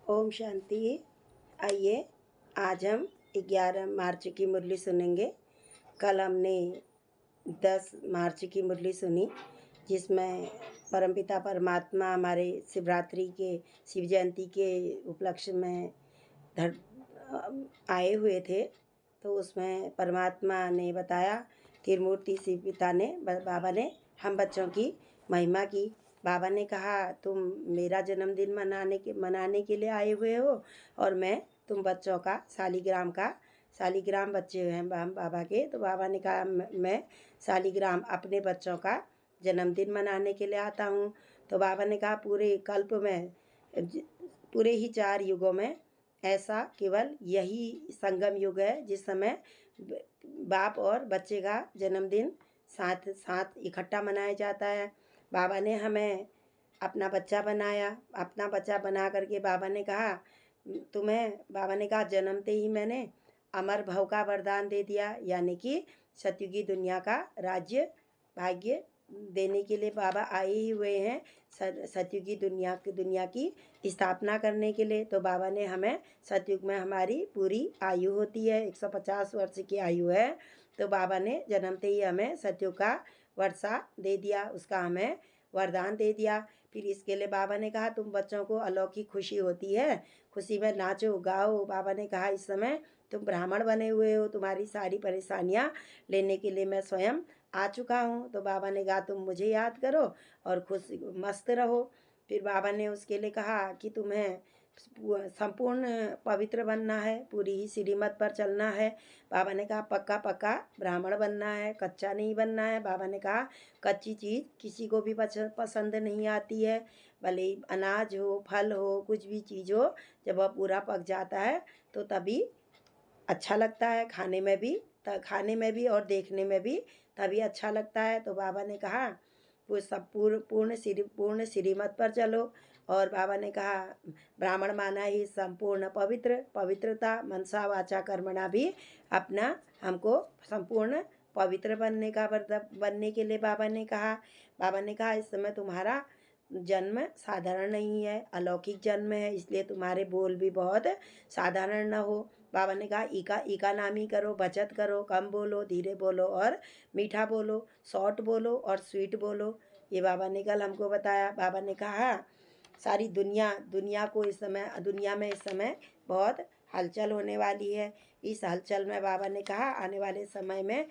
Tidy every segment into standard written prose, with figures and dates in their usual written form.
ओम शांति। आइए आज हम 11 मार्च की मुरली सुनेंगे। कल हमने 10 मार्च की मुरली सुनी, जिसमें परमपिता परमात्मा हमारे शिवरात्रि के शिव जयंती के उपलक्ष्य में आए हुए थे। तो उसमें परमात्मा ने बताया, त्रिमूर्ति शिव पिता ने बाबा ने हम बच्चों की महिमा की। बाबा ने कहा, तुम मेरा जन्मदिन मनाने के लिए आए हुए हो और मैं तुम बच्चों का शालिग्राम बच्चे हैं हम बाबा के। तो बाबा ने कहा, मैं शालिग्राम अपने बच्चों का जन्मदिन मनाने के लिए आता हूँ। तो बाबा ने कहा, पूरे कल्प में, पूरे ही 4 युगों में ऐसा केवल यही संगम युग है जिस समय बाप और बच्चे का जन्मदिन साथ साथ इकट्ठा मनाया जाता है। बाबा ने हमें अपना बच्चा बनाया। अपना बच्चा बना करके बाबा ने कहा जन्मते ही मैंने अमर भव का वरदान दे दिया, यानी कि सतयुगी दुनिया का राज्य भाग्य देने के लिए बाबा आए ही हुए हैं, सतयुगी दुनिया की स्थापना करने के लिए। तो बाबा ने हमें, सतयुग में हमारी पूरी आयु होती है, 150 वर्ष की आयु है। तो बाबा ने जन्मते ही हमें सतयुग का वर्षा दे दिया, उसका हमें वरदान दे दिया। फिर इसके लिए बाबा ने कहा, तुम बच्चों को अलौकिक खुशी होती है, खुशी में नाचो गाओ। बाबा ने कहा, इस समय तुम ब्राह्मण बने हुए हो, तुम्हारी सारी परेशानियां लेने के लिए मैं स्वयं आ चुका हूँ। तो बाबा ने कहा, तुम मुझे याद करो और खुश मस्त रहो। फिर बाबा ने उसके लिए कहा कि तुम्हें संपूर्ण पवित्र बनना है, पूरी ही श्रीमत पर चलना है। बाबा ने कहा, पक्का पक्का ब्राह्मण बनना है, कच्चा नहीं बनना है। बाबा ने कहा, कच्ची चीज़ किसी को भी पसंद नहीं आती है, भले अनाज हो, फल हो, कुछ भी चीज़ हो, जब वह पूरा पक जाता है तो तभी अच्छा लगता है, खाने में भी और देखने में भी तभी अच्छा लगता है। तो बाबा ने कहा, वो सब पूर्ण श्रीमत पर चलो। और बाबा ने कहा, ब्राह्मण माना ही संपूर्ण पवित्रता मनसा वाचा कर्मणा भी अपना हमको संपूर्ण पवित्र बनने के लिए बाबा ने कहा, इस समय तुम्हारा जन्म साधारण नहीं है, अलौकिक जन्म है, इसलिए तुम्हारे बोल भी बहुत साधारण न हो। बाबा ने कहा, ईका नामी करो, बचत करो, कम बोलो, धीरे बोलो और मीठा बोलो, शॉर्ट बोलो और स्वीट बोलो। ये बाबा ने कल हमको बताया। बाबा ने कहा, सारी दुनिया में इस समय बहुत हलचल होने वाली है। इस हलचल में बाबा ने कहा, आने वाले समय में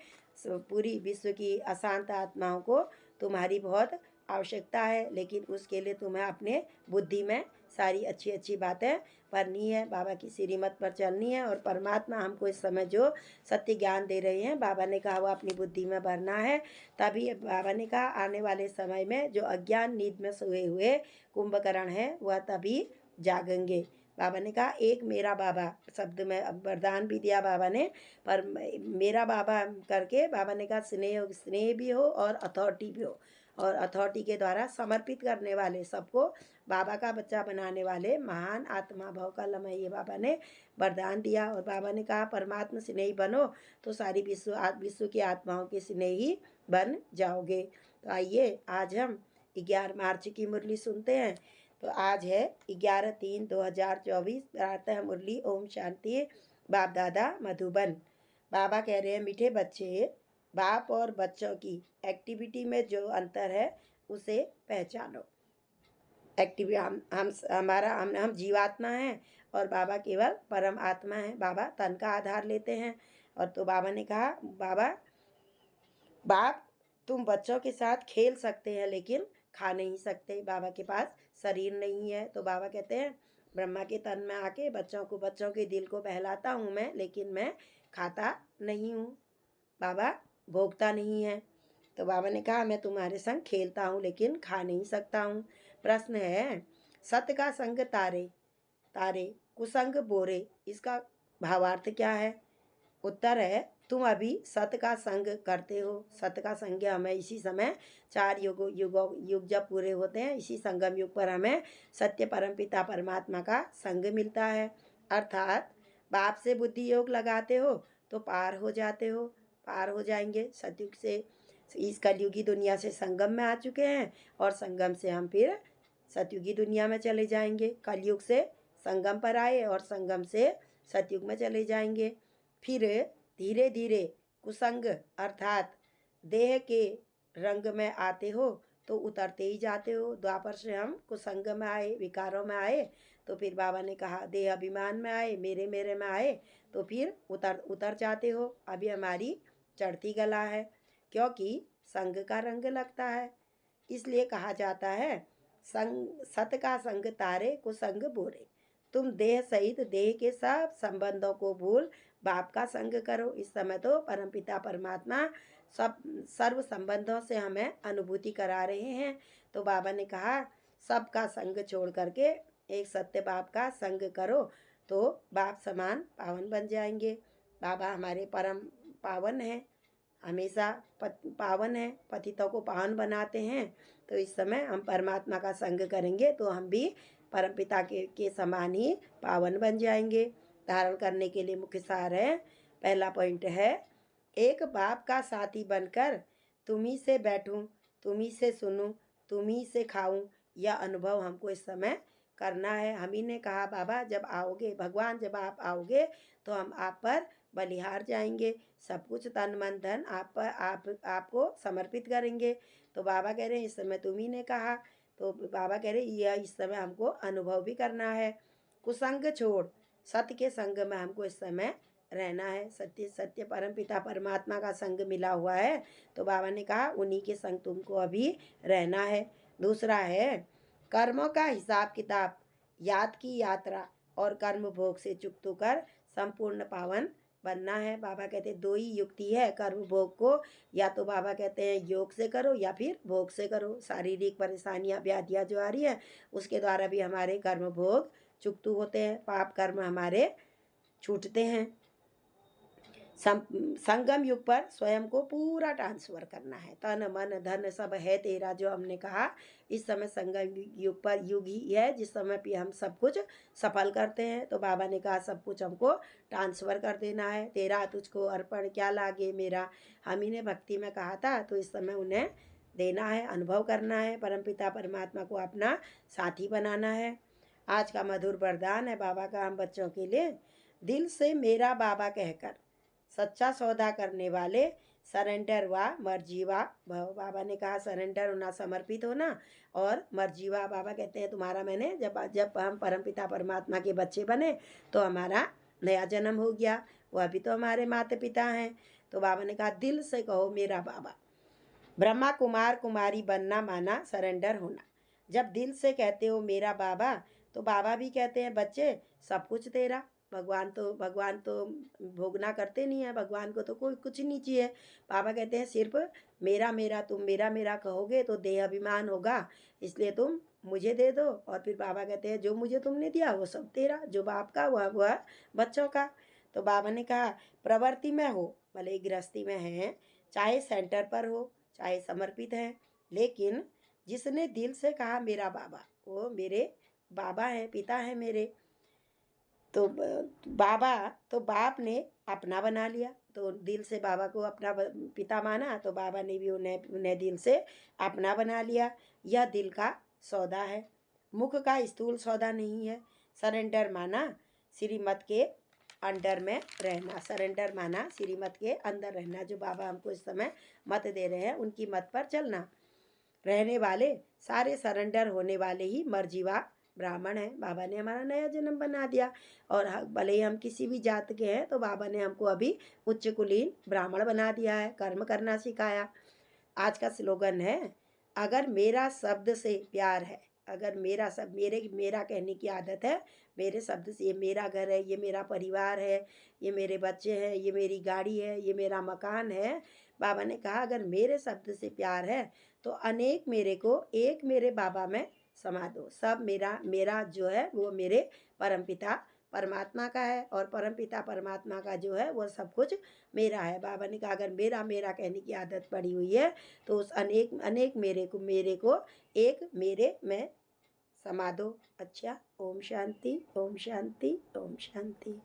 पूरी विश्व की अशांत आत्माओं को तुम्हारी बहुत आवश्यकता है, लेकिन उसके लिए तुम्हें अपने बुद्धि में सारी अच्छी अच्छी बातें पढ़नी है, बाबा की श्रीमत पर चलनी है। और परमात्मा हमको इस समय जो सत्य ज्ञान दे रहे हैं, बाबा ने कहा वह अपनी बुद्धि में भरना है। तभी बाबा ने कहा, आने वाले समय में जो अज्ञान नींद में सोए हुए कुंभकर्ण है वह तभी जागेंगे। बाबा ने कहा, एक मेरा बाबा शब्द में वरदान भी दिया बाबा ने, पर मेरा बाबा करके बाबा ने कहा, स्नेह भी हो और अथॉरिटी भी हो, और अथॉरिटी के द्वारा समर्पित करने वाले, सबको बाबा का बच्चा बनाने वाले महान आत्मा भव का लम्हे ये बाबा ने वरदान दिया। और बाबा ने कहा, परमात्मा स्नेही बनो तो सारी विश्व की आत्माओं के स्नेही बन जाओगे। तो आइए आज हम 11 मार्च की मुरली सुनते हैं। तो आज है 11/3/2024, प्रातः मुरली ओम शांति। बाप दादा मधुबन। बाबा कह रहे हैं, मीठे बच्चे, बाप और बच्चों की एक्टिविटी में जो अंतर है उसे पहचानो। हम जीवात्मा हैं और बाबा केवल परम आत्मा है। बाबा तन का आधार लेते हैं। और तो बाबा ने कहा, बाप तुम बच्चों के साथ खेल सकते हैं लेकिन खा नहीं सकते, बाबा के पास शरीर नहीं है। तो बाबा कहते हैं, ब्रह्मा के तन में आके बच्चों के दिल को बहलाता हूँ मैं, लेकिन मैं खाता नहीं हूँ, बाबा भोगता नहीं है। तो बाबा ने कहा, मैं तुम्हारे संग खेलता हूँ लेकिन खा नहीं सकता हूँ। प्रश्न है, सत्य का संग तारे तारे कुसंग बोरे, इसका भावार्थ क्या है? उत्तर है, तुम अभी सत्य का संग करते हो। सत्य का संग हमें इसी समय 4 युग जब पूरे होते हैं, इसी संगम युग पर हमें सत्य परमपिता परमात्मा का संग मिलता है। अर्थात बाप से बुद्धि योग लगाते हो तो पार हो जाएंगे सतयुग से। इस कलयुगी दुनिया से संगम में आ चुके हैं और संगम से हम फिर सतयुगी दुनिया में चले जाएंगे। कलयुग से संगम पर आए और संगम से सतयुग में चले जाएंगे। फिर धीरे धीरे कुसंग अर्थात देह के रंग में आते हो तो उतरते ही जाते हो। द्वापर से हम कुसंग में आए, विकारों में आए, तो फिर बाबा ने कहा देह अभिमान में आए, मेरे मेरे में आए, तो फिर उतर जाते हो। अभी हमारी चढ़ती कला है, क्योंकि संग का रंग लगता है। इसलिए कहा जाता है संग सत का संग तारे कुसंग बोरे। तुम देह सहित देह के सब संबंधों को भूल बाप का संग करो। इस समय तो परमपिता परमात्मा सब सर्व संबंधों से हमें अनुभूति करा रहे हैं। तो बाबा ने कहा सबका संग छोड़ करके एक सत्य बाप का संग करो तो बाप समान पावन बन जाएंगे। बाबा हमारे परम पावन हैं, हमेशा पावन है, पतितों को पावन बनाते हैं। तो इस समय हम परमात्मा का संग करेंगे तो हम भी परमपिता के समान ही पावन बन जाएंगे। धारण करने के लिए मुख्य सार है, पहला पॉइंट है एक बाप का साथी बनकर तुम्ही से बैठूं, तुम्ही से सुनूं, तुम्ही से खाऊं, यह अनुभव हमको इस समय करना है। हम ही ने कहा बाबा जब आओगे, भगवान जब आप आओगे तो हम आप पर बलिहार जाएंगे, सब कुछ तन मन धन आपको समर्पित करेंगे। तो बाबा कह रहे हैं इस समय तुम्ही ने कहा, तो बाबा कह रहे यह इस समय हमको अनुभव भी करना है। कुसंग छोड़ सत्य के संग में हमको इस समय रहना है। सत्य सत्य परमपिता परमात्मा का संग मिला हुआ है, तो बाबा ने कहा उन्हीं के संग तुमको अभी रहना है। दूसरा है कर्मों का हिसाब किताब, याद की यात्रा और कर्म भोग से चुक्त होकर संपूर्ण पावन बनना है। बाबा कहते हैं दो ही युक्ति है कर्म भोग को, या तो बाबा कहते हैं योग से करो या फिर भोग से करो। शारीरिक परेशानियां व्याधियां जो आ रही है उसके द्वारा भी हमारे कर्म भोग चुक्त होते हैं, पाप कर्म हमारे छूटते हैं। संगम युग पर स्वयं को पूरा ट्रांसफर करना है, तन मन धन सब है तेरा, जो हमने कहा इस समय संगम युग पर युग ही है जिस समय भी हम सब कुछ सफल करते हैं। तो बाबा ने कहा सब कुछ हमको ट्रांसफर कर देना है, तेरा तुझको अर्पण क्या लागे मेरा, हम ही ने भक्ति में कहा था। तो इस समय उन्हें देना है, अनुभव करना है, परमपिता परमात्मा को अपना साथी बनाना है। आज का मधुर वरदान है बाबा का हम बच्चों के लिए, दिल से मेरा बाबा कहकर सच्चा सौदा करने वाले सरेंडर व मर्जीवा भव। बाबा ने कहा सरेंडर होना, समर्पित होना, और मर्जीवा बाबा कहते हैं तुम्हारा मैंने जब हम परमपिता परमात्मा के बच्चे बने तो हमारा नया जन्म हो गया, वह भी तो हमारे माता पिता हैं। तो बाबा ने कहा दिल से कहो मेरा बाबा। ब्रह्मा कुमार कुमारी बनना माना सरेंडर होना। जब दिल से कहते हो मेरा बाबा तो बाबा भी कहते हैं बच्चे सब कुछ तेरा। भगवान तो भोगना करते नहीं है, भगवान को तो कोई कुछ नहीं चाहिए। बाबा कहते हैं सिर्फ मेरा मेरा, तुम मेरा मेरा कहोगे तो देह अभिमान होगा, इसलिए तुम मुझे दे दो। और फिर बाबा कहते हैं जो मुझे तुमने दिया वो सब तेरा, जो बाप का वह बच्चों का। तो बाबा ने कहा प्रवृत्ति में हो भले गृहस्थी में है, चाहे सेंटर पर हो, चाहे समर्पित है, लेकिन जिसने दिल से कहा मेरा बाबा वो मेरे बाबा हैं, पिता हैं मेरे। तो बाप ने अपना बना लिया, तो दिल से बाबा को अपना पिता माना, तो बाबा ने भी उन्हें दिल से अपना बना लिया। यह दिल का सौदा है, मुख का स्थूल सौदा नहीं है। सरेंडर माना श्रीमत के अंडर में रहना, सरेंडर माना श्रीमत के अंदर रहना। जो बाबा हमको इस समय मत दे रहे हैं उनकी मत पर चलना। रहने वाले सारे सरेंडर होने वाले ही मर्जीवा ब्राह्मण है। बाबा ने हमारा नया जन्म बना दिया, और भले ही हम किसी भी जात के हैं तो बाबा ने हमको अभी उच्च कुलीन ब्राह्मण बना दिया है, कर्म करना सिखाया। आज का स्लोगन है अगर मेरा शब्द से प्यार है, अगर मेरा शब्द मेरा कहने की आदत है, मेरे शब्द से, ये मेरा घर है, ये मेरा परिवार है, ये मेरे बच्चे हैं, ये मेरी गाड़ी है, ये मेरा मकान है। बाबा ने कहा अगर मेरे शब्द से प्यार है तो अनेक मेरे को एक मेरे बाबा में समा दो। सब मेरा जो है वो मेरे परमपिता परमात्मा का है, और परमपिता परमात्मा का जो है वो सब कुछ मेरा है। बाबा ने कहा अगर मेरा मेरा कहने की आदत पड़ी हुई है तो उस अनेक मेरे को एक मेरे में समा दो। अच्छा, ओम शांति, ओम शांति, ओम शांति।